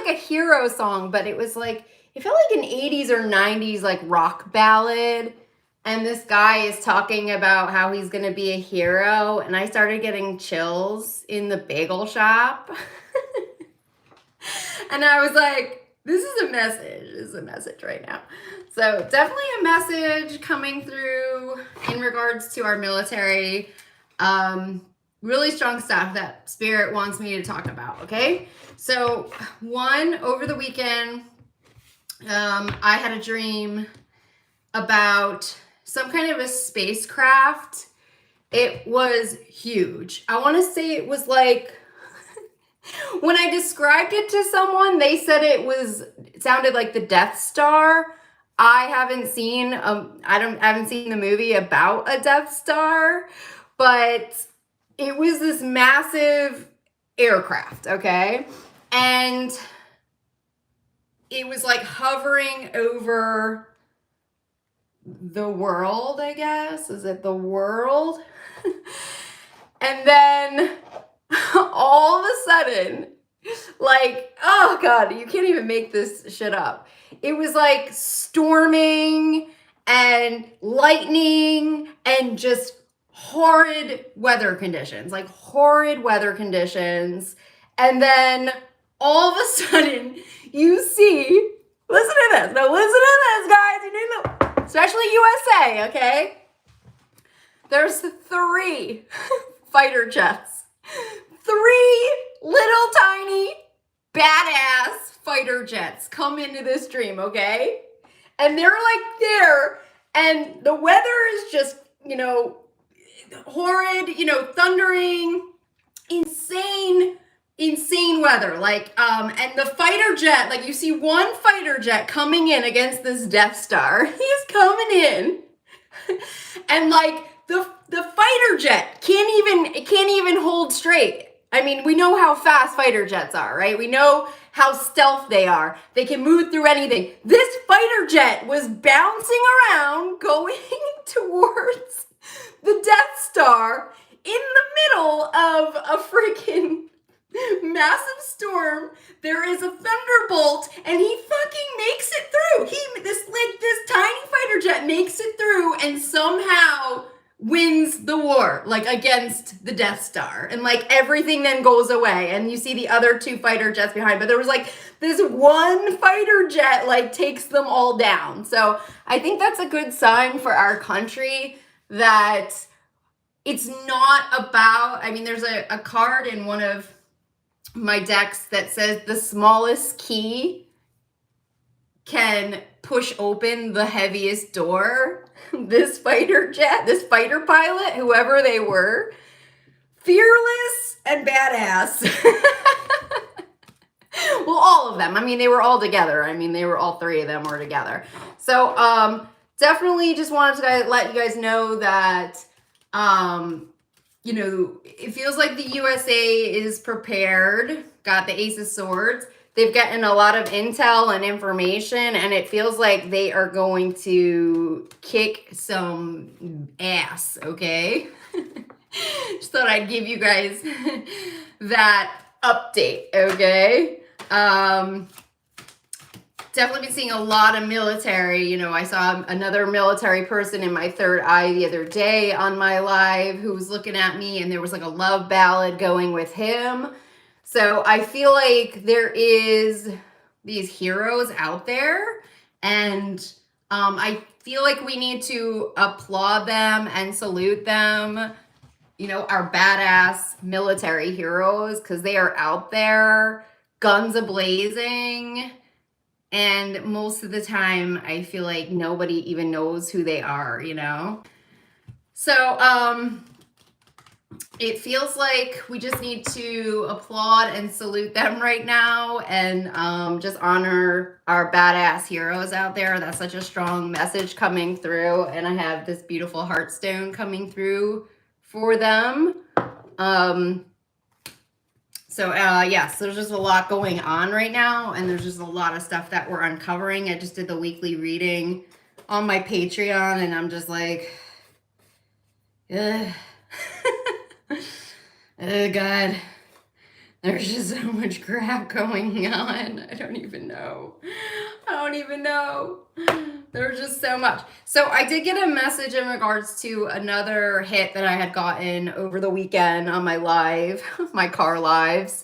like a hero song, but it was like, it felt like an 80s or 90s like rock ballad. And this guy is talking about how he's going to be a hero. And I started getting chills in the bagel shop. And I was like, this is a message. This is a message right now. So definitely a message coming through in regards to our military. Really strong stuff that Spirit wants me to talk about, okay? So over the weekend, I had a dream about some kind of a spacecraft. It was huge. I want to say it was like, when I described it to someone, they said it sounded like the Death Star. I haven't seen the movie about a Death Star, but it was this massive aircraft, okay? And it was like hovering over the world, I guess. Is it the world? And then all of a sudden, like, oh God, you can't even make this shit up. It was like storming and lightning and just horrid weather conditions. And then all of a sudden, you see, listen to this. Now listen to this, guys. You need to, especially USA, okay? There's 3 fighter jets. 3 little tiny badass fighter jets come into this dream, okay? And they're like there, and the weather is just, horrid, thundering, insane weather. Like, and the fighter jet, like you see one fighter jet coming in against this Death Star. He's coming in. And like the fighter jet can't even hold straight. I mean, we know how fast fighter jets are, right? We know how stealth they are. They can move through anything. This fighter jet was bouncing around, going towards the Death Star in the middle of a freaking massive storm. There is a thunderbolt, and he fucking makes it through. This tiny fighter jet makes it through and somehow wins the war, like against the Death Star, and like everything then goes away, and you see the other 2 fighter jets behind, but there was like this one fighter jet like takes them all down. So I think that's a good sign for our country that it's not about, I mean, there's a card in one of my decks that says the smallest key can push open the heaviest door. This fighter pilot, whoever they were, fearless and badass. Well, all of them. I mean, they were all together. I mean, all 3 of them were together. So, definitely just wanted to let you guys know that, it feels like the USA is prepared, got the Ace of Swords. They've gotten a lot of intel and information, and it feels like they are going to kick some ass, okay? Just thought I'd give you guys that update, okay? Definitely been seeing a lot of military. I saw another military person in my third eye the other day on my live who was looking at me, and there was like a love ballad going with him. So I feel like there is these heroes out there, and I feel like we need to applaud them and salute them, our badass military heroes, because they are out there, guns a-blazing, and most of the time I feel like nobody even knows who they are, So, it feels like we just need to applaud and salute them right now, and just honor our badass heroes out there. That's such a strong message coming through, and I have this beautiful heartstone coming through for them. So there's just a lot going on right now, and there's just a lot of stuff that we're uncovering. I just did the weekly reading on my Patreon, and I'm just like, ugh. Oh God, There's just so much crap going on. I don't even know. I don't even know. There's just so much. So I did get a message in regards to another hit that I had gotten over the weekend on my live, my car lives,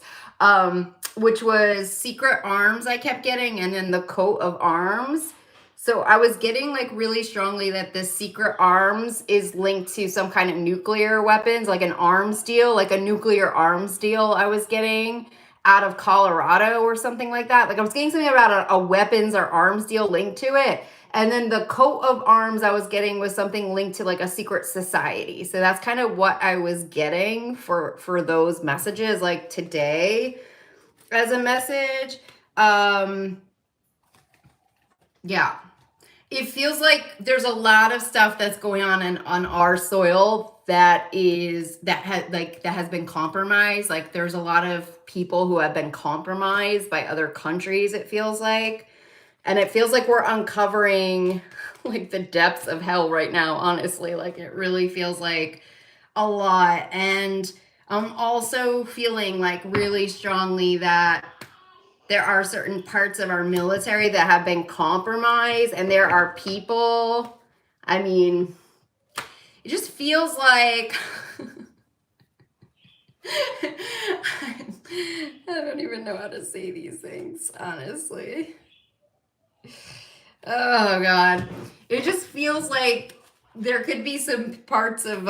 which was secret arms I kept getting, and then the coat of arms. So I was getting like really strongly that this secret arms is linked to some kind of nuclear weapons, like an arms deal, like a nuclear arms deal I was getting out of Colorado or something like that. Like I was getting something about a weapons or arms deal linked to it. And then the coat of arms I was getting was something linked to like a secret society. So that's kind of what I was getting for those messages like today as a message. Yeah. It feels like there's a lot of stuff that's going on our soil that has been compromised. Like there's a lot of people who have been compromised by other countries, it feels like. And it feels like we're uncovering like the depths of hell right now, honestly. Like it really feels like a lot. And I'm also feeling like really strongly that there are certain parts of our military that have been compromised, and there are people, I mean, it just feels like I don't even know how to say these things, honestly. Oh God. It just feels like there could be some parts of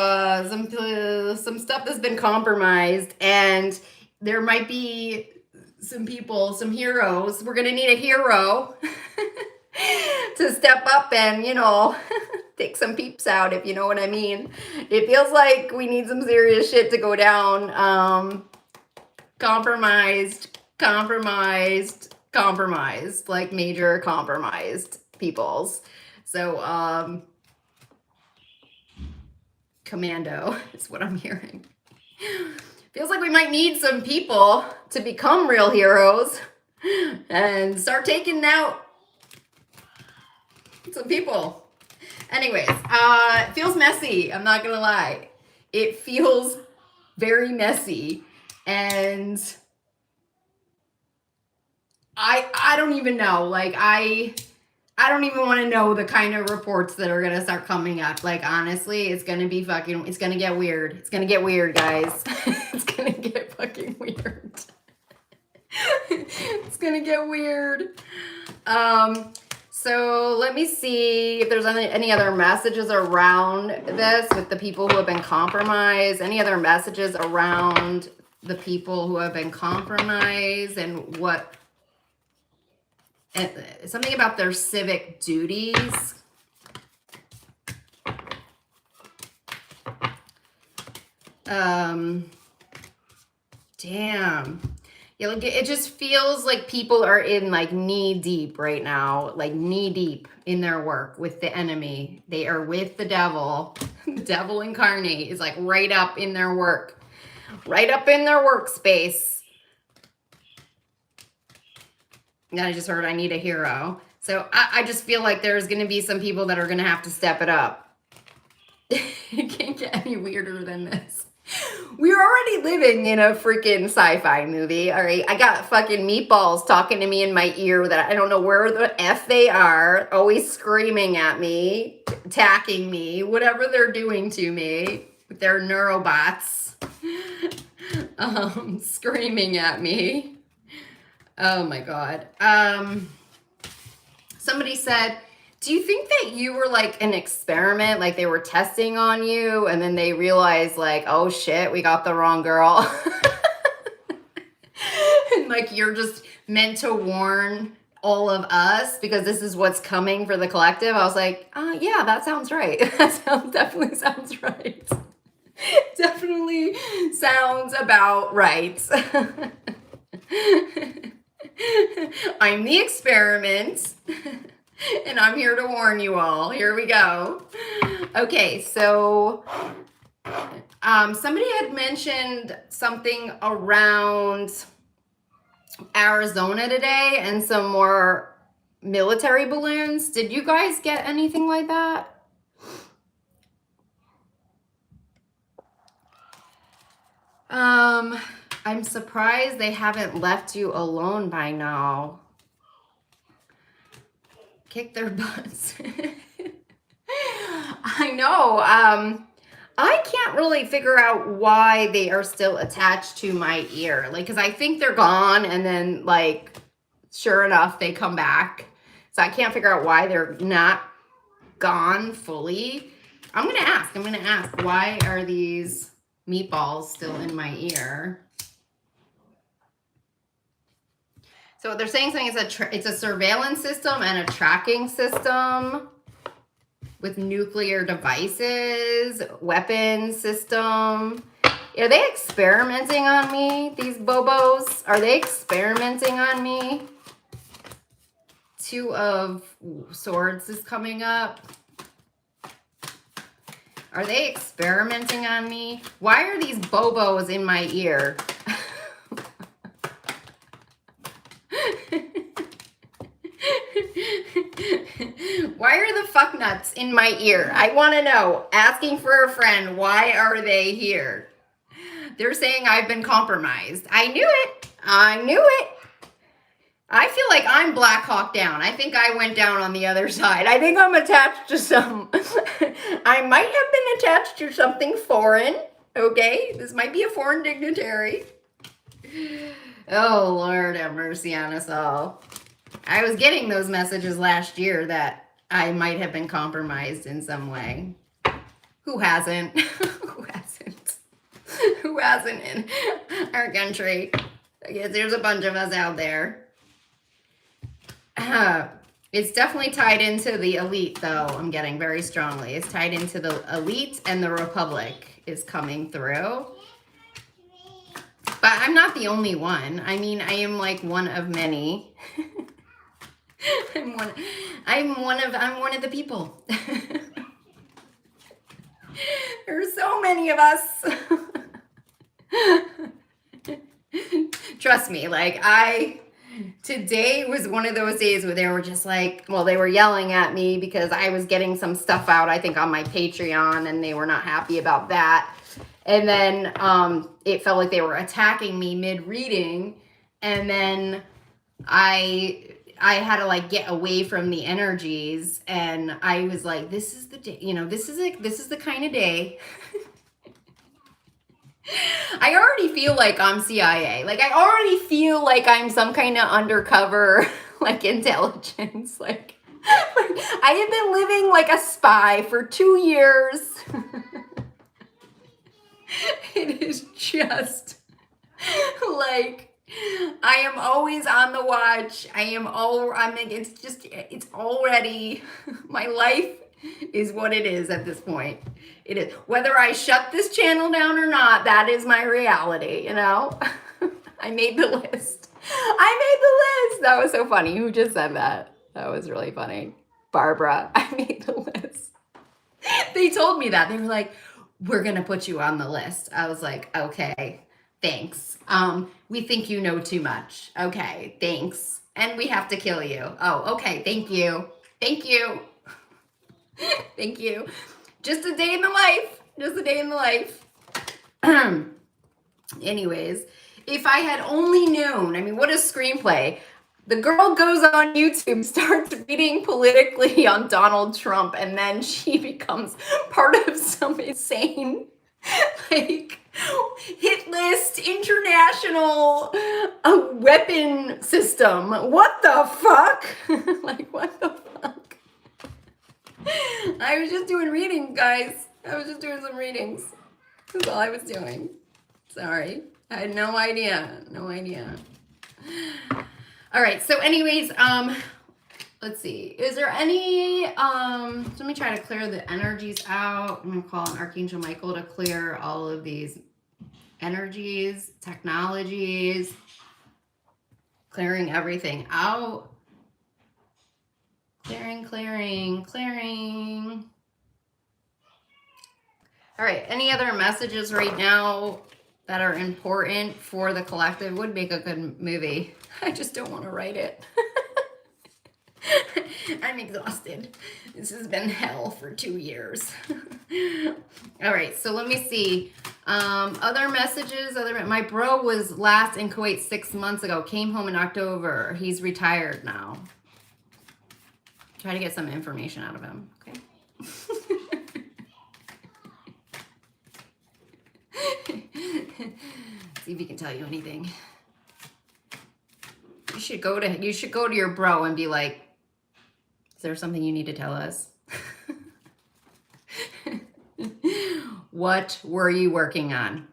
some stuff that's been compromised, and there might be some people, some heroes. We're gonna need a hero to step up and, take some peeps out, if you know what I mean. It feels like we need some serious shit to go down. Compromised, like major compromised peoples. So, commando is what I'm hearing. Feels like we might need some people to become real heroes and start taking out some people. Anyways, it feels messy. I'm not gonna lie. It feels very messy, and I don't even know. Like I don't even want to know the kind of reports that are going to start coming up. Like, honestly, it's going to get weird. It's going to get weird, guys. It's going to get fucking weird. It's going to get weird. So let me see if there's any other messages around this with the people who have been compromised. Any other messages around the people who have been compromised and what... And something about their civic duties. Damn. Yeah, like it just feels like people are in like knee deep right now, like knee deep in their work with the enemy. They are with the devil. The devil incarnate is like right up in their work, right up in their workspace. And I just heard I need a hero. So I just feel like there's going to be some people that are going to have to step it up. It can't get any weirder than this. We're already living in a freaking sci-fi movie. All right. I got fucking meatballs talking to me in my ear that I don't know where the F they are, always screaming at me, attacking me, whatever they're doing to me with their neurobots, screaming at me. Oh my God. Somebody said, do you think that you were like an experiment? Like they were testing on you and then they realized like, oh shit, we got the wrong girl. And like, you're just meant to warn all of us because this is what's coming for the collective. I was like, yeah, that sounds right. That definitely sounds right. Definitely sounds about right. I'm the experiment, and I'm here to warn you all. Here we go. Okay, so somebody had mentioned something around Arizona today and some more military balloons. Did you guys get anything like that? I'm surprised they haven't left you alone by now. Kick their butts. I know. I can't really figure out why they are still attached to my ear. Like, because I think they're gone, and then, like, sure enough, they come back. So I can't figure out why they're not gone fully. I'm going to ask, why are these meatballs still in my ear? So what they're saying is it's a surveillance system and a tracking system with nuclear devices, weapons system. Are they experimenting on me, these bobos? Are they experimenting on me? Two of Swords is coming up. Are they experimenting on me? Why are these bobos in my ear? Why are the fuck nuts in my ear? I want to know. Asking for a friend, why are they here? They're saying I've been compromised. I knew it. I knew it. I feel like I'm Black Hawk Down. I think I went down on the other side. I think I'm attached to some... I might have been attached to something foreign. Okay? This might be a foreign dignitary. Oh, Lord have mercy on us all. I was getting those messages last year that I might have been compromised in some way. Who hasn't? Who hasn't? Who hasn't in our country? I guess there's a bunch of us out there. It's definitely tied into the elite, though. I'm getting very strongly. It's tied into the elite, and the Republic is coming through. But I'm not the only one. I mean, I am like one of many. I'm one of the people. There's so many of us. Trust me, like today was one of those days where they were just like, well, they were yelling at me because I was getting some stuff out, I think, on my Patreon, and they were not happy about that. And then it felt like they were attacking me mid-reading, and then I had to like get away from the energies, and I was like, this is the day, this is the kind of day. I already feel like I'm CIA. Like, I already feel like I'm some kind of undercover, like, intelligence. Like, I have been living like a spy for 2 years. It is just, like, I am always on the watch. It's already, my life is what it is at this point. It is. Whether I shut this channel down or not, that is my reality, I made the list. That was so funny. Who just said that? That was really funny. Barbara, I made the list. They told me that. They were like, we're going to put you on the list. I was like, okay, thanks. We think you know too much. Okay, thanks. And we have to kill you. Oh, okay, thank you. Thank you. Thank you. Just a day in the life. Just a day in the life. Anyways, if I had only known, I mean, what a screenplay. The girl goes on YouTube, starts reading politically on Donald Trump, and then she becomes part of some insane, like, hit list international weapon system. What the fuck? Like, what the fuck? I was just doing readings, guys. I was just doing some readings. That's all I was doing. Sorry. I had no idea. No idea. All right. So anyways, let's see. Is there any, let me try to clear the energies out. I'm going to call on Archangel Michael to clear all of these energies, technologies, clearing everything out. Clearing. All right, any other messages right now that are important for the collective? Would make a good movie. I just don't want to write it. I'm exhausted. This has been hell for 2 years. All right, so let me see. Other messages, my bro was last in Kuwait 6 months ago, came home in October. He's retired now. Try to get some information out of him, okay? See if he can tell you anything. You should go to your bro and be like, is there something you need to tell us? What were you working on?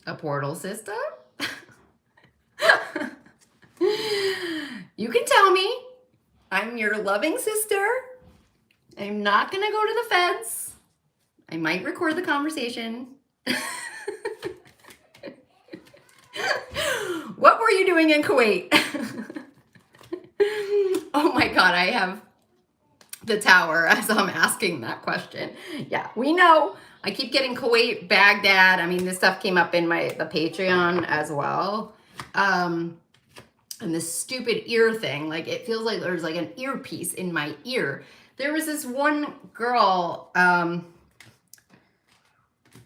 A portal system? You can tell me. I'm your loving sister. I'm not gonna go to the feds. I might record the conversation. What were you doing in Kuwait? Oh my God, I have the tower as I'm asking that question. Yeah, we know. I keep getting Kuwait, Baghdad. I mean, this stuff came up in the Patreon as well. And this stupid ear thing, like it feels like there's like an earpiece in my ear. There was this one girl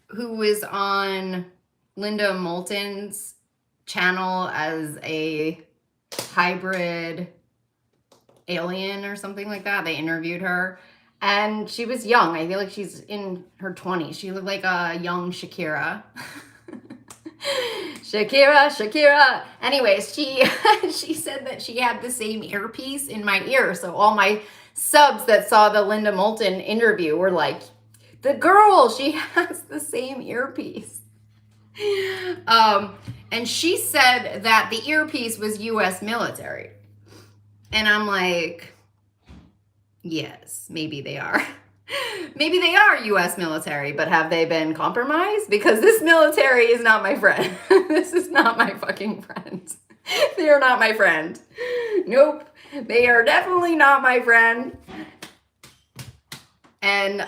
who was on Linda Moulton's channel as a hybrid alien or something like that. They interviewed her and she was young. I feel like she's in her 20s. She looked like a young Shakira. Shakira. Anyways, she said that she had the same earpiece in my ear. So all my subs that saw the Linda Moulton interview were like, the girl, she has the same earpiece. And she said that the earpiece was US military. And I'm like, yes, maybe they are. Maybe they are US military, but have they been compromised? Because this military is not my friend. This is not my fucking friend. They are not my friend. Nope. They are definitely not my friend. And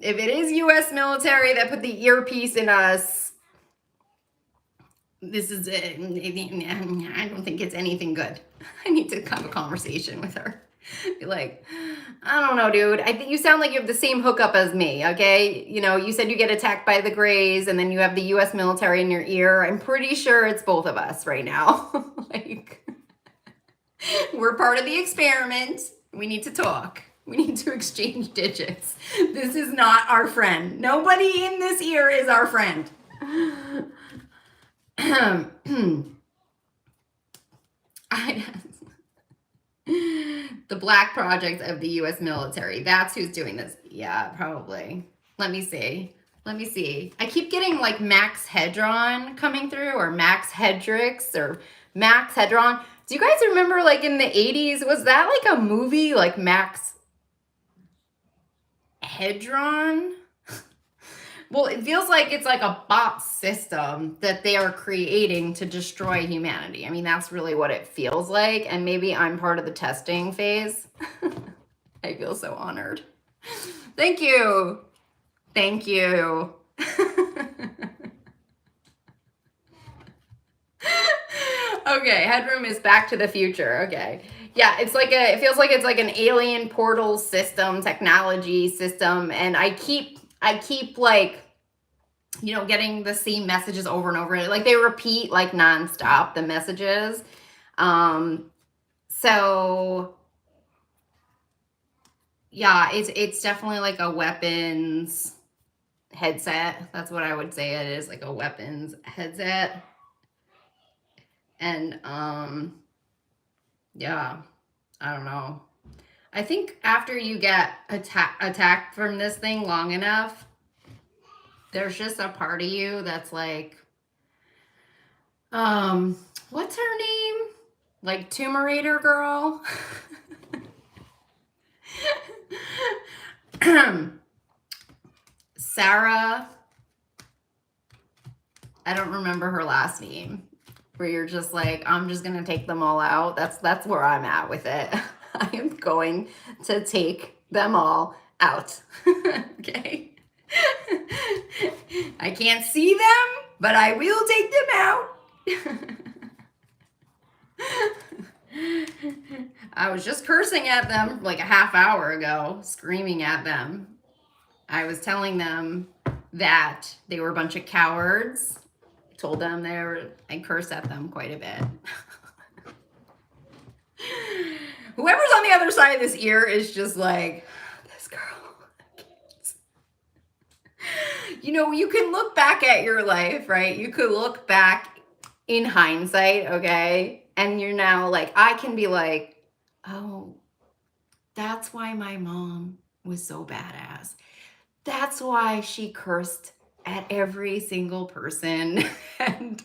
if it is US military that put the earpiece in us, this is it. I don't think it's anything good. I need to have a conversation with her. Be like, I don't know, dude. I think you sound like you have the same hookup as me, okay? You know, you said you get attacked by the Greys and then you have the US military in your ear. I'm pretty sure it's both of us right now. Like, we're part of the experiment. We need to talk. We need to exchange digits. This is not our friend. Nobody in this ear is our friend. The Black Project of the U.S. military. That's who's doing this. Yeah, probably. Let me see. I keep getting like Max Hedron coming through, or Max Hedrix, or Max Hedron. Do you guys remember like in the 80s, was that like a movie like Max Hedron? Well, it feels like it's like a bot system that they are creating to destroy humanity. I mean, that's really what it feels like. And maybe I'm part of the testing phase. I feel so honored. Thank you. Thank you. Okay, Headroom is Back to the Future. Okay. Yeah, it feels like it's like an alien portal system, technology system, and I keep like, you know, getting the same messages over and over. Like they repeat like nonstop, the messages. So yeah, it's definitely like a weapons headset. That's what I would say it is, like a weapons headset. And yeah, I don't know. I think after you get attacked from this thing long enough, there's just a part of you that's like, what's her name? Like Tumerator girl? Sarah. I don't remember her last name. Where you're just like, I'm just gonna take them all out. That's where I'm at with it. I am going to take them all out. Okay. I can't see them, but I will take them out. I was just cursing at them like a half hour ago, screaming at them. I was telling them that they were a bunch of cowards. I told them I cursed at them quite a bit. Whoever's on the other side of this ear is just like, this girl. You know, you can look back at your life, right? You could look back in hindsight, okay? And you're now like, I can be like, oh, that's why my mom was so badass. That's why she cursed at every single person. And,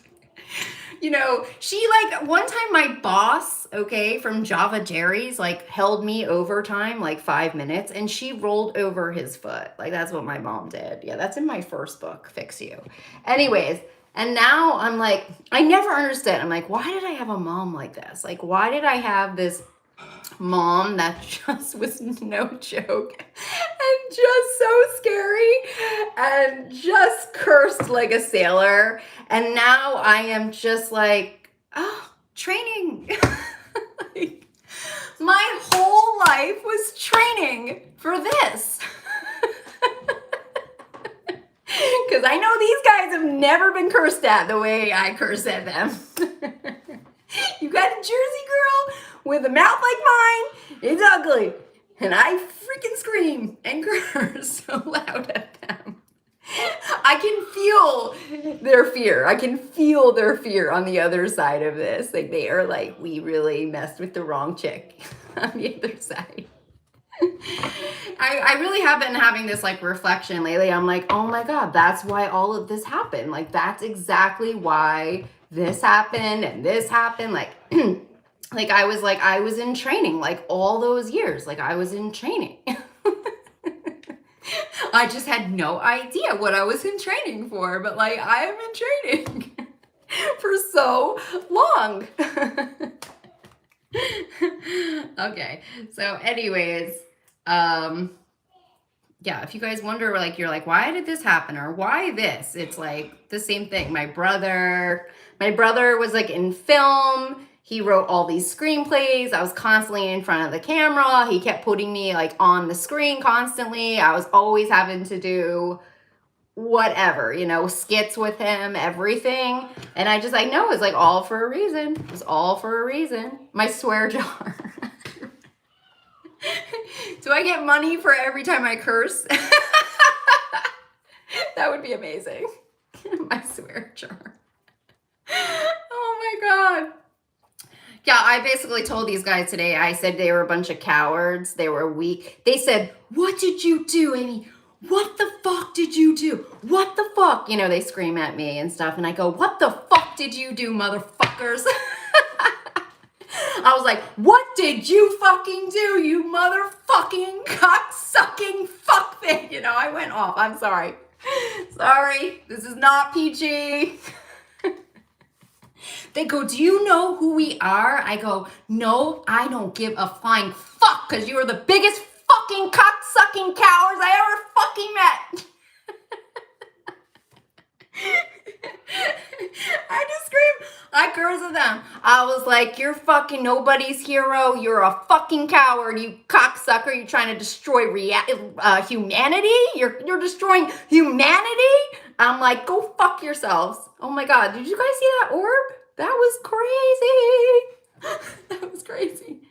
you know, she like, one time my boss, okay, from Java Jerry's, like held me overtime like 5 minutes and she rolled over his foot. Like that's what my mom did. Yeah, that's in my first book, Fix You. Anyways, and now I'm like, I never understood. I'm like, why did I have a mom like this? Like, why did I have this mom that just was no joke and just so scary and just cursed like a sailor? And now I am just like, oh, training. Like, my whole life was training for this. Because I know these guys have never been cursed at the way I curse at them. You got a Jersey girl with a mouth like mine. It's ugly. And I freaking scream and curse so loud at them. I can feel their fear. I can feel their fear on the other side of this. Like they are like, we really messed with the wrong chick on the other side. I really have been having this like reflection lately. I'm like, oh my God, that's why all of this happened. Like that's exactly why this happened and this happened. Like, like I was in training like all those years. Like I was in training. I just had no idea what I was in training for, but like I have been training for so long. Okay, so anyways, yeah, if you guys wonder, like, you're like, why did this happen or why this? It's like the same thing. My brother was like in film. He wrote all these screenplays. I was constantly in front of the camera. He kept putting me like on the screen constantly. I was always having to do whatever, you know, skits with him, everything. And I know it's like all for a reason. It was all for a reason. My swear jar. Do I get money for every time I curse? That would be amazing. My swear jar. Oh my God. Yeah, I basically told these guys today, I said they were a bunch of cowards. They were weak. They said, what did you do, Amy? What the fuck did you do? What the fuck? You know, they scream at me and stuff. And I go, what the fuck did you do, motherfuckers? I was like, what did you fucking do, you motherfucking cock-sucking fuckthing? You know, I went off. I'm sorry. Sorry. This is not PG. They go, do you know who we are? I go, no, I don't give a flying fuck because you are the biggest fucking cock-sucking cowards I ever fucking met. I just screamed. I cursed at them. I was like, you're fucking nobody's hero. You're a fucking coward, you cocksucker. You're trying to destroy humanity. You're destroying humanity. I'm like, go fuck yourselves. Oh my God. Did you guys see that orb? That was crazy. That was crazy.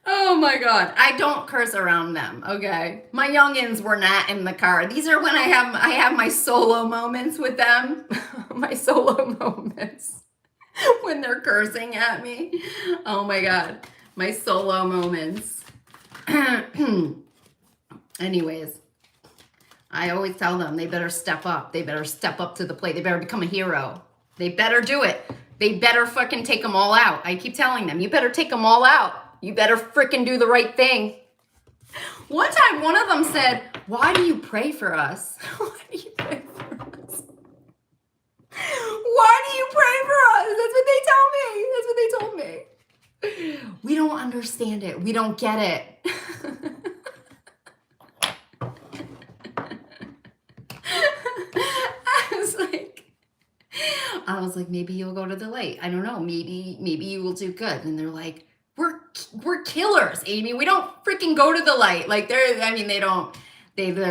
Oh my God. I don't curse around them, okay? My youngins were not in the car. These are when I have my solo moments with them. My solo moments. When they're cursing at me. Oh my God. My solo moments. Anyways, I always tell them they better step up. They better step up to the plate. They better become a hero. They better do it. They better fucking take them all out. I keep telling them, you better take them all out. You better freaking do the right thing. One time, one of them said, why do you pray for us? Why do you pray for us? Why do you pray for us? That's what they tell me. That's what they told me. We don't understand it. We don't get it. I was like, maybe you'll go to the light. I don't know. Maybe you will do good. And they're like, we're we're killers, Amy. We don't freaking go to the light. Like they're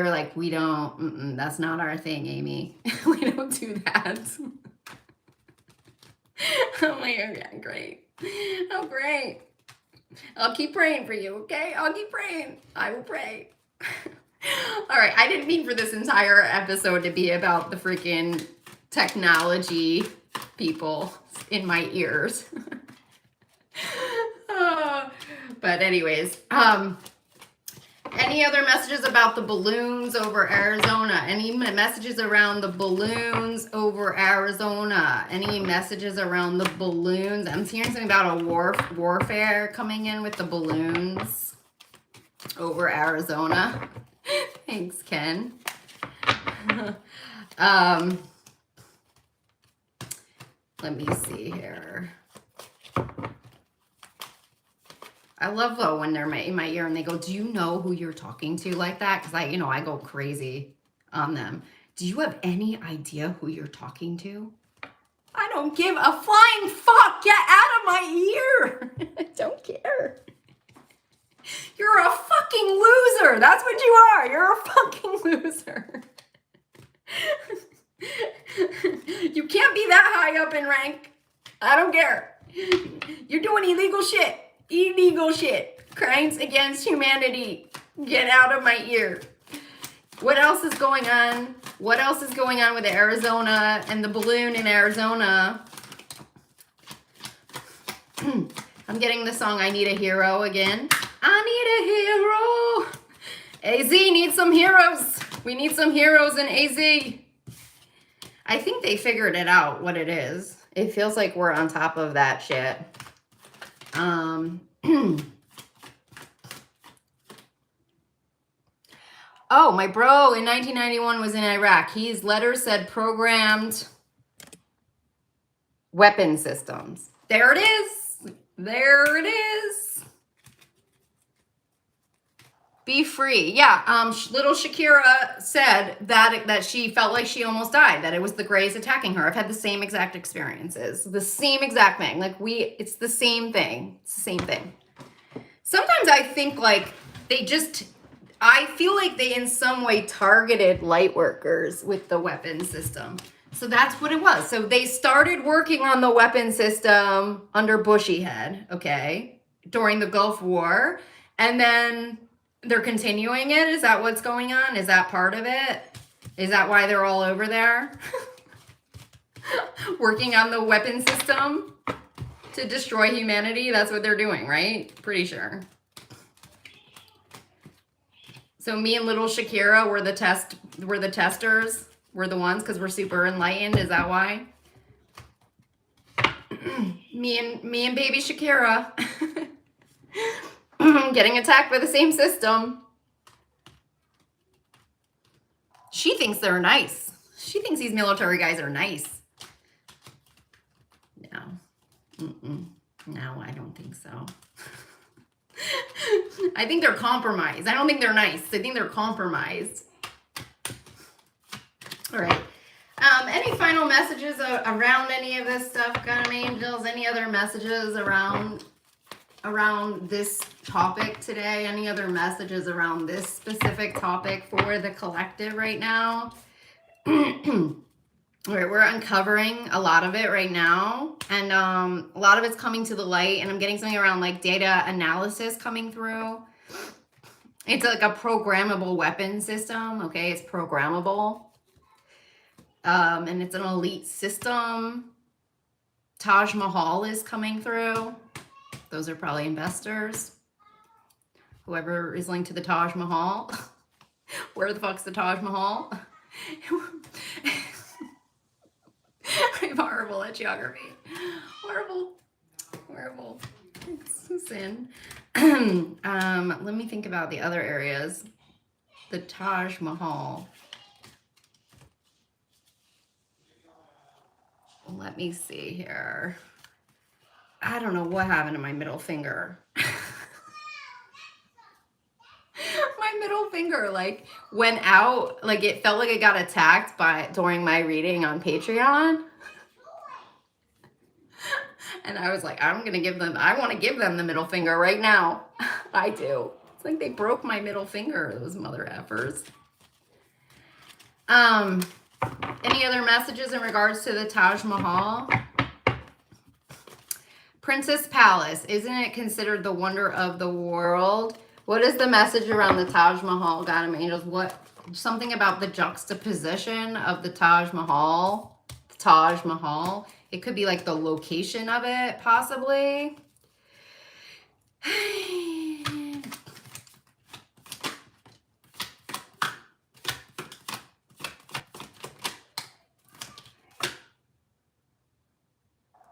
like, we don't, that's not our thing, Amy. We don't do that. I'm like, okay, great. Oh, great. I'll keep praying for you, okay? I'll keep praying. I will pray. All right, I didn't mean for this entire episode to be about the freaking technology people in my ears. But anyways, any other messages about the balloons over Arizona? Any messages around the balloons over Arizona? Any messages around the balloons? I'm hearing something about a warfare coming in with the balloons over Arizona. Thanks, Ken. Let me see here. I love though when they're in my ear and they go, do you know who you're talking to like that? Because I go crazy on them. Do you have any idea who you're talking to? I don't give a flying fuck. Get out of my ear. I don't care. You're a fucking loser. That's what you are. You're a fucking loser. You can't be that high up in rank. I don't care. You're doing illegal shit. Illegal shit. Crimes against humanity. Get out of my ear. What else is going on? What else is going on with Arizona and the balloon in Arizona? I'm getting the song I Need a Hero again. I need a hero. AZ needs some heroes. We need some heroes in AZ. I think they figured it out, what it is. It feels like we're on top of that shit. Oh, my bro in 1991 was in Iraq. His letter said programmed weapon systems. There it is. There it is. Be free. Yeah, little Shakira said that she felt like she almost died, that it was the Greys attacking her. I've had the same exact experiences. The same exact thing. Like it's the same thing. It's the same thing. Sometimes I think like I feel like they in some way targeted light workers with the weapon system. So that's what it was. So they started working on the weapon system under Bushy head, okay, during the Gulf War. And then they're continuing it? Is that what's going on? Is that part of it? Is that why they're all over there? Working on the weapon system to destroy humanity? That's what they're doing, right? Pretty sure. So me and little Shakira were the testers. We're the ones because we're super enlightened. Is that why? me and baby Shakira. Getting attacked by the same system. She thinks they're nice. She thinks these military guys are nice. No. No, I don't think so. I think they're compromised. I don't think they're nice. I think they're compromised. All right. Any final messages around any of this stuff, Gun Angels? Any other messages around this topic today? Any other messages around this specific topic for the collective right now? All right, we're uncovering a lot of it right now, and a lot of it's coming to the light, and I'm getting something around like data analysis coming through. It's like a programmable weapon system, okay? It's programmable, and it's an elite system. Taj Mahal is coming through. Those are probably investors. Whoever is linked to the Taj Mahal. Where the fuck's the Taj Mahal? I'm horrible at geography. Horrible. It's a sin. Let me think about the other areas. The Taj Mahal. Let me see here. I don't know what happened to my middle finger. My middle finger like went out, like it felt like it got attacked during my reading on Patreon. And I was like, I want to give them the middle finger right now. I do. It's like they broke my middle finger, those mother effers. Any other messages in regards to the Taj Mahal? Princess Palace, isn't it considered the wonder of the world? What is the message around the Taj Mahal, God and angels? What, something about the juxtaposition of the Taj Mahal? The Taj Mahal. It could be like the location of it, possibly.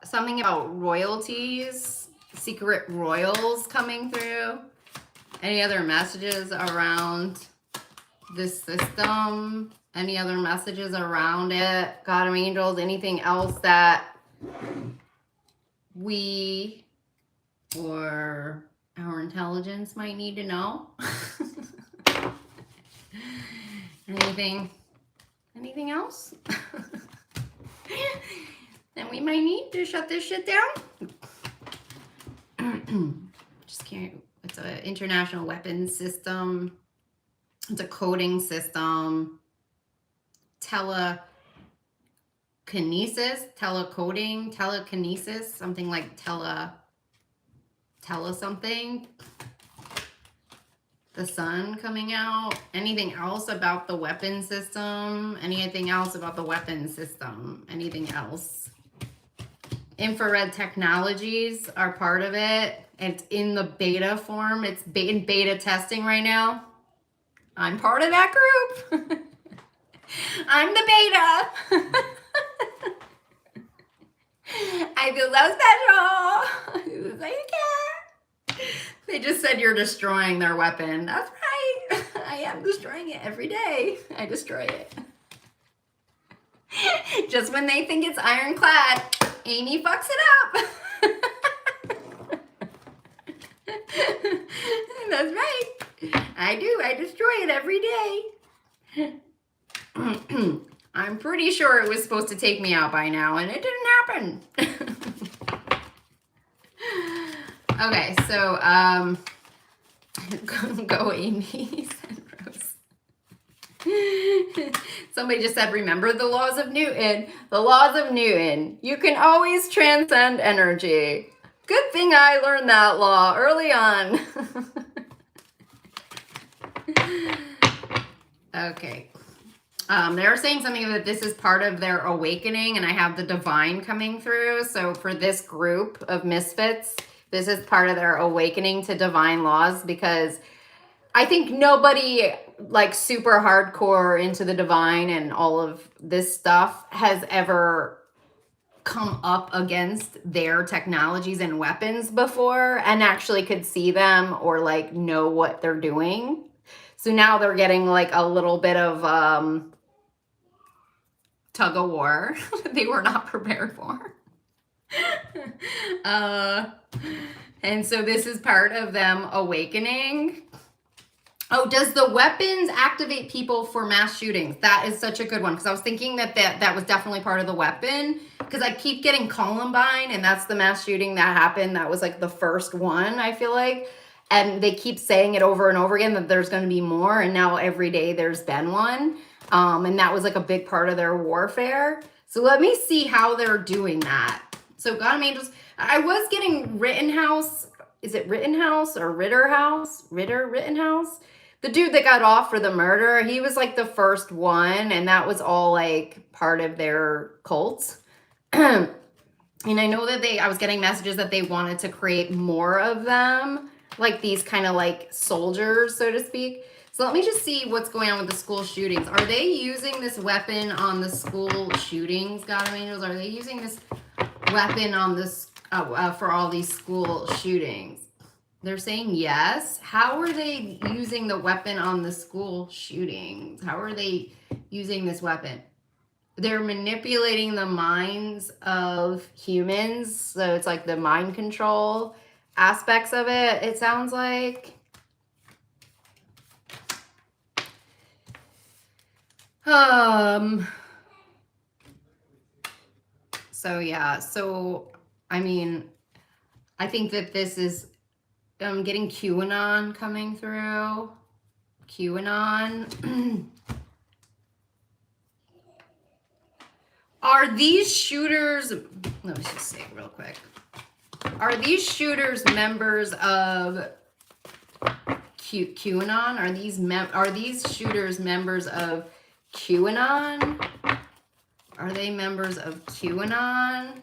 Something about royalties, secret royals coming through. Any other messages around this system? Any other messages around it? God and angels, anything else that we or our intelligence might need to know? Anything else? Then we might need to shut this shit down. Just can't. It's an international weapons system. It's a coding system. Telekinesis, something like tele something. The sun coming out. Anything else about the weapon system? Anything else about the weapon system? Anything else? Infrared technologies are part of it. It's in the beta form. It's in beta testing right now. I'm part of that group. I'm the beta. I feel so special. They just said you're destroying their weapon. That's right. I am destroying it every day. I destroy it. Just when they think it's ironclad, Amy fucks it up. That's right. I do. I destroy it every day. I'm pretty sure it was supposed to take me out by now, and it didn't happen. Okay, so go Amy. Somebody just said, remember the laws of Newton. The laws of Newton. You can always transcend energy. Good thing I learned that law early on. Okay. They're saying something that this is part of their awakening, and I have the divine coming through. So for this group of misfits, this is part of their awakening to divine laws, because I think nobody like super hardcore into the divine and all of this stuff has ever come up against their technologies and weapons before and actually could see them or like know what they're doing. So now they're getting like a little bit of tug of war they were not prepared for. And so this is part of them awakening. Oh, does the weapons activate people for mass shootings? That is such a good one, because I was thinking that was definitely part of the weapon, because I keep getting Columbine, and that's the mass shooting that happened. That was like the first one, I feel like. And they keep saying it over and over again that there's going to be more, and now every day there's been one. And that was like a big part of their warfare. So let me see how they're doing that. So God and Angels, I was getting Rittenhouse. Is it Rittenhouse or Ritterhouse? Rittenhouse? The dude that got off for the murder, he was like the first one, and that was all like part of their cult. And I know that I was getting messages that they wanted to create more of them, like these kind of like soldiers, so to speak. So let me just see what's going on with the school shootings. Are they using this weapon on the school shootings, God of Angels? Are they using this weapon on this for all these school shootings? They're saying yes. How are they using the weapon on the school shootings? How are they using this weapon? They're manipulating the minds of humans. So it's like the mind control aspects of it, it sounds like. So yeah, so I mean, I think that this is, I'm getting QAnon coming through. QAnon. Are these shooters, let me just say it real quick. Are these shooters members of QAnon? Are these shooters members of QAnon? Are they members of QAnon?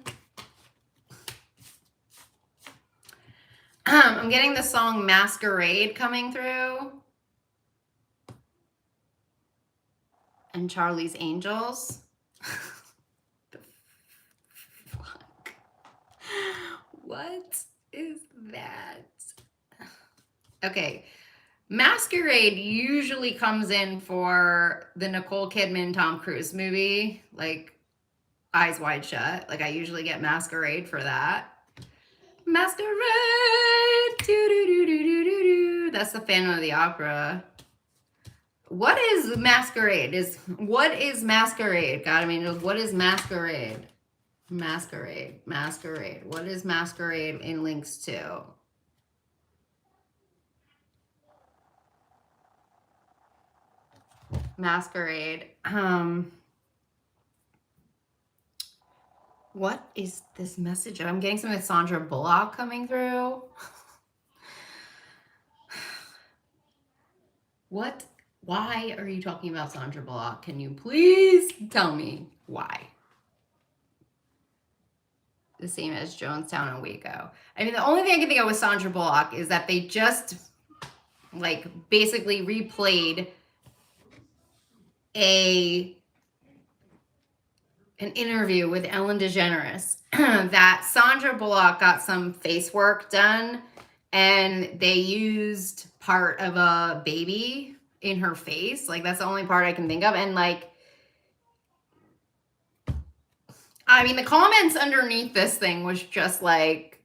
I'm getting the song Masquerade coming through. And Charlie's Angels. The fuck? What is that? Okay. Masquerade usually comes in for the Nicole Kidman Tom Cruise movie, like Eyes Wide Shut. Like I usually get Masquerade for that. Masquerade, doo-doo-doo-doo-doo-doo. That's the Phantom of the Opera. What is Masquerade? What is Masquerade? God, I mean, what is Masquerade? Masquerade. What is Masquerade in links to? Masquerade. What is this message? I'm getting some with Sandra Bullock coming through. What? Why are you talking about Sandra Bullock? Can you please tell me why? The same as Jonestown and Waco. I mean, the only thing I can think of with Sandra Bullock is that they just like basically replayed an interview with Ellen DeGeneres that Sandra Bullock got some face work done and they used part of a baby in her face. Like that's the only part I can think of. And like, I mean, the comments underneath this thing was just like,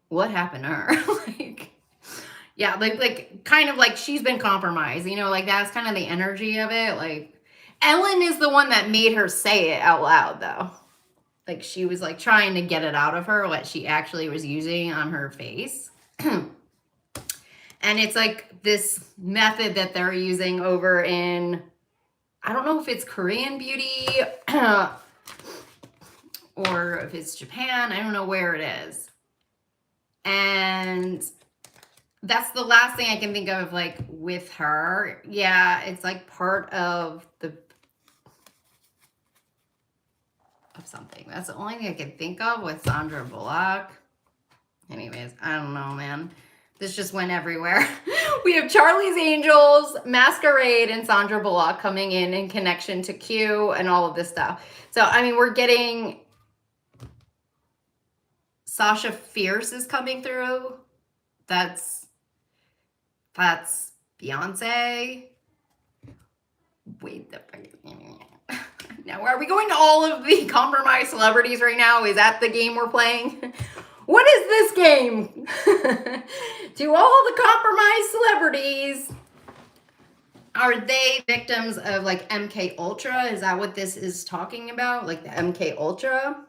what happened to her? Like, yeah, like kind of like she's been compromised, you know, like that's kind of the energy of it. Like Ellen is the one that made her say it out loud though. Like she was like trying to get it out of her, what she actually was using on her face. And it's like this method that they're using over in, I don't know if it's Korean beauty or if it's Japan. I don't know where it is. And that's the last thing I can think of like with her. Yeah, it's like part of something. That's the only thing I can think of with Sandra Bullock. Anyways, I don't know, man. This just went everywhere. We have Charlie's Angels, Masquerade, and Sandra Bullock coming in connection to Q and all of this stuff. So, I mean, we're getting Sasha Fierce is coming through. That's Beyonce. Wait, now are we going to all of the compromised celebrities right now? Is that the game we're playing? What is this game? To all the compromised celebrities, are they victims of like MK Ultra? Is that what this is talking about? Like the MK Ultra?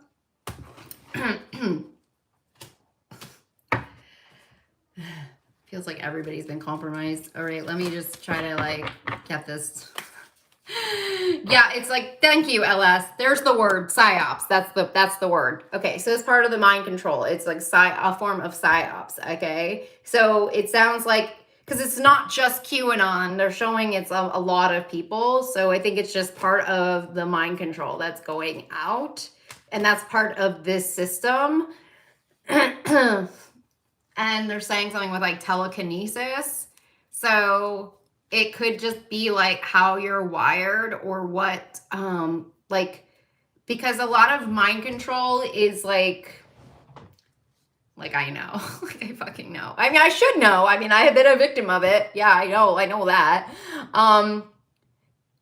Feels like everybody's been compromised. All right, let me just try to like get this. Yeah, it's like, thank you, LS. There's the word, Psyops. That's the word. Okay, so it's part of the mind control. It's like a form of Psyops, okay? So it sounds like, because it's not just QAnon. They're showing it's a lot of people. So I think it's just part of the mind control that's going out. And that's part of this system. And they're saying something with like telekinesis. So it could just be like how you're wired or what, like, because a lot of mind control is like I know, like I fucking know. I mean, I should know. I mean, I have been a victim of it. Yeah, I know that.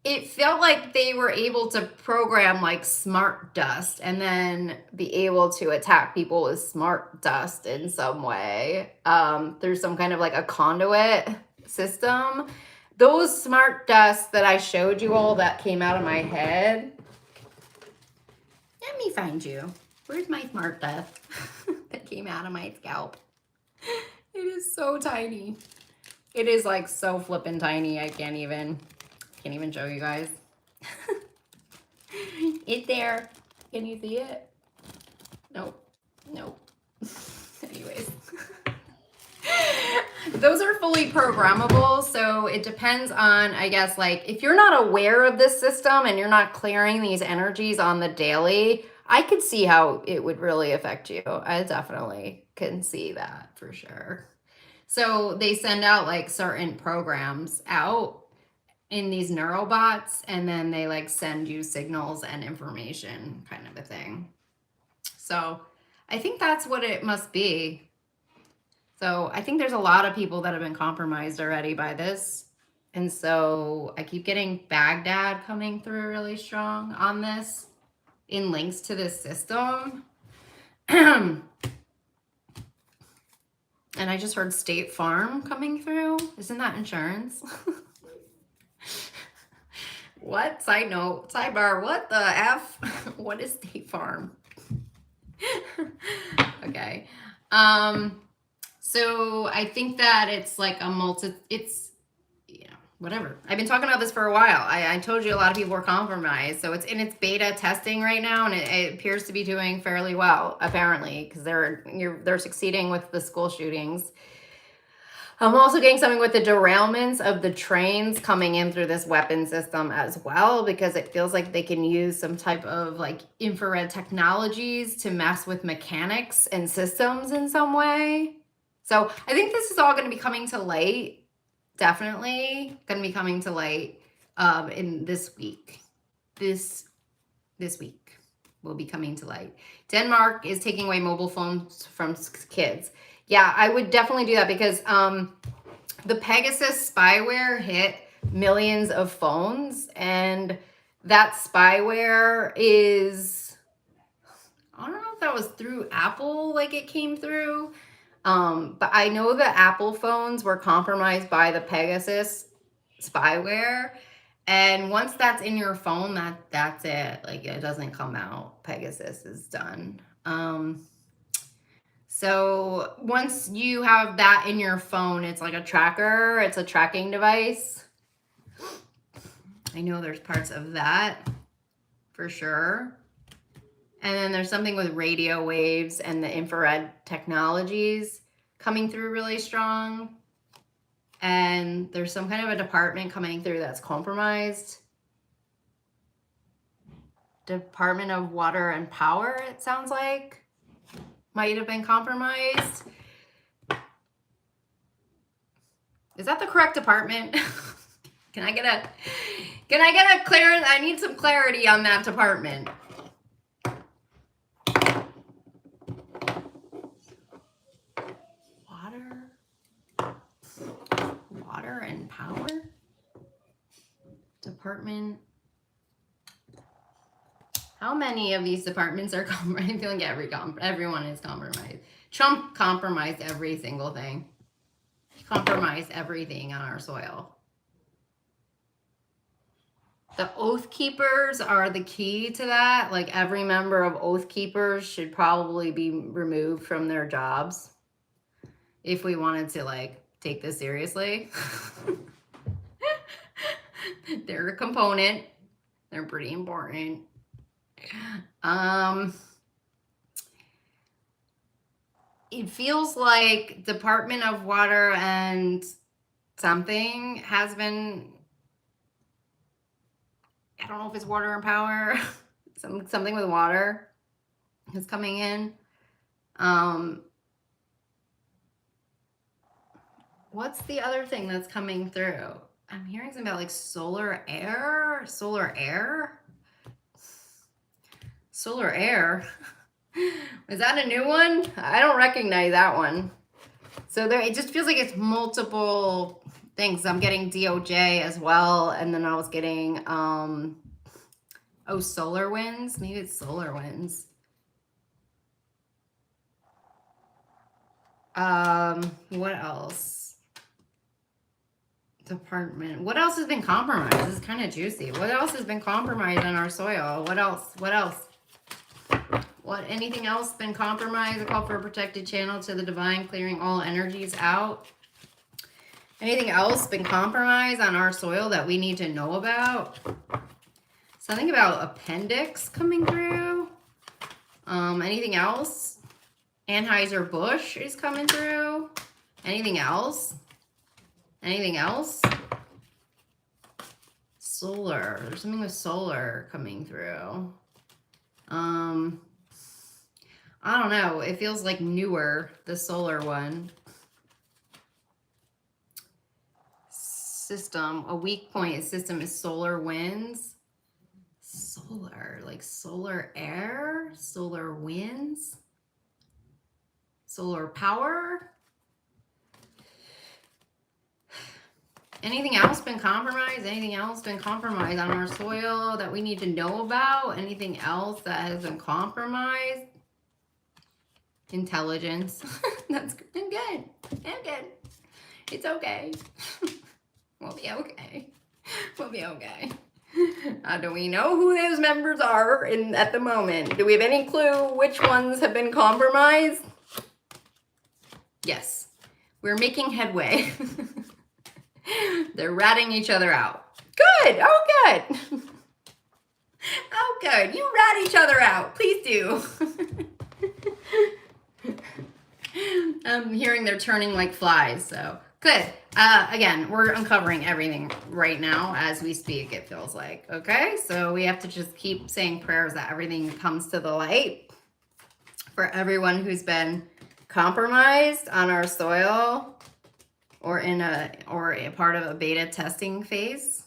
It felt like they were able to program like smart dust and then be able to attack people with smart dust in some way, through some kind of like a conduit system. Those smart dusts that I showed you all that came out of my head. Let me find you. Where's my smart death that came out of my scalp? It is so tiny. It is like so flippin' tiny. I can't even show you guys. It's there. Can you see it? Nope. Nope. Anyways. Those are fully programmable, so it depends on, I guess, like, if you're not aware of this system and you're not clearing these energies on the daily, I could see how it would really affect you. I definitely can see that for sure. So they send out like certain programs out in these neurobots, and then they like send you signals and information, kind of a thing. So I think that's what it must be. So I think there's a lot of people that have been compromised already by this. And so I keep getting Baghdad coming through really strong on this in links to this system. And I just heard State Farm coming through. Isn't that insurance? What? Side note, sidebar, what the F? What is State Farm? Okay. So I think that it's like it's, yeah, whatever. I've been talking about this for a while. I told you a lot of people were compromised. So it's in its beta testing right now, and it appears to be doing fairly well, apparently, because they're succeeding with the school shootings. I'm also getting something with the derailments of the trains coming in through this weapon system as well, because it feels like they can use some type of like infrared technologies to mess with mechanics and systems in some way. So I think this is all going to be coming to light, definitely going to be coming to light in this week. This week will be coming to light. Denmark is taking away mobile phones from kids. Yeah, I would definitely do that, because the Pegasus spyware hit millions of phones, and that spyware is, I don't know if that was through Apple, like it came through, but I know the Apple phones were compromised by the Pegasus spyware, and once that's in your phone, that's it. Like, it doesn't come out. Pegasus is done. So once you have that in your phone, it's like a tracker. It's a tracking device. I know there's parts of that for sure. And then there's something with radio waves and the infrared technologies coming through really strong. And there's some kind of a department coming through that's compromised. Department of Water and Power, it sounds like. Might have been compromised. Is that the correct department? Can I get a clearance? I need some clarity on that department. Water and Power Department. How many of these departments are compromised? I feel like everyone is compromised. Trump compromised every single thing. He compromised everything on our soil. The Oath Keepers are the key to that. Like, every member of Oath Keepers should probably be removed from their jobs if we wanted to, like, take this seriously. They're a component. They're pretty important. It feels like Department of Water and something has been, I don't know if it's Water and Power, something with water is coming in. What's the other thing that's coming through? I'm hearing something about like solar air. Is that a new one? I don't recognize that one. So there, it just feels like it's multiple things. I'm getting DOJ as well, and then I was getting solar winds. Maybe it's solar winds. What else? Department. What else has been compromised? This is kind of juicy. What else has been compromised on our soil? What else? What? Anything else been compromised? A call for a protected channel to the divine, clearing all energies out. Anything else been compromised on our soil that we need to know about? Something about appendix coming through. Anything else? Anheuser-Busch is coming through. Anything else? Anything else? Solar. There's something with solar coming through. I don't know. It feels like newer, the solar one. System. A weak point system is solar winds. Solar. Like solar air? Solar winds? Solar power? Anything else been compromised? Anything else been compromised on our soil that we need to know about? Anything else that has been compromised? Intelligence. That's good. I'm good. I'm good. It's okay. We'll be okay. We'll be okay. Do we know who those members are at the moment? Do we have any clue which ones have been compromised? Yes. We're making headway. They're ratting each other out. Good. Oh, good. Oh, good. You rat each other out. Please do. I'm hearing they're turning like flies, so good. Again, we're uncovering everything right now as we speak, it feels like. Okay, so we have to just keep saying prayers that everything comes to the light for everyone who's been compromised on our soil or a part of a beta testing phase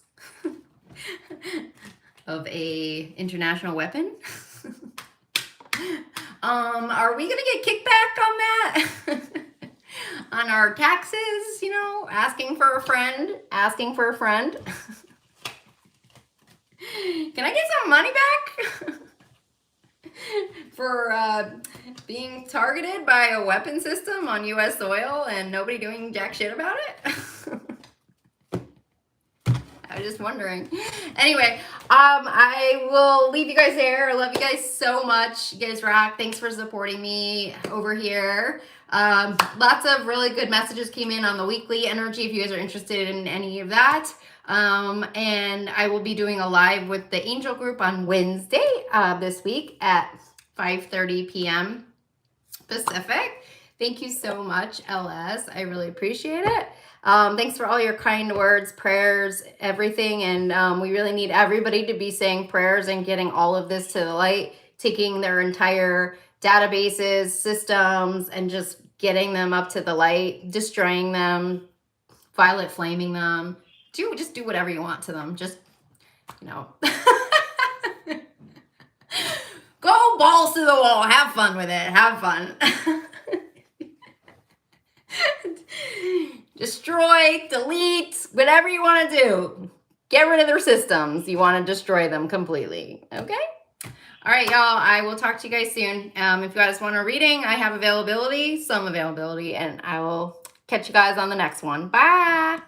of a international weapon. Are we gonna get kickback on that? On our taxes, you know, asking for a friend. Can I get some money back? For being targeted by a weapon system on US soil and nobody doing jack shit about it? I was just wondering. Anyway, I will leave you guys there. I love you guys so much. You guys rock. Thanks for supporting me over here. Lots of really good messages came in on the weekly energy if you guys are interested in any of that. And I will be doing a live with the angel group on Wednesday this week at 5:30 p.m. Pacific. Thank you so much, LS. I really appreciate it. Thanks for all your kind words, prayers, everything. And we really need everybody to be saying prayers and getting all of this to the light, taking their entire databases, systems, and just getting them up to the light, destroying them, violet flaming them. Just do whatever you want to them. Just, you know, go balls to the wall. Have fun with it. Have fun. Destroy, delete, whatever you want to do. Get rid of their systems. You want to destroy them completely. Okay? All right, y'all. I will talk to you guys soon. If you guys want a reading, I have some availability, and I will catch you guys on the next one. Bye.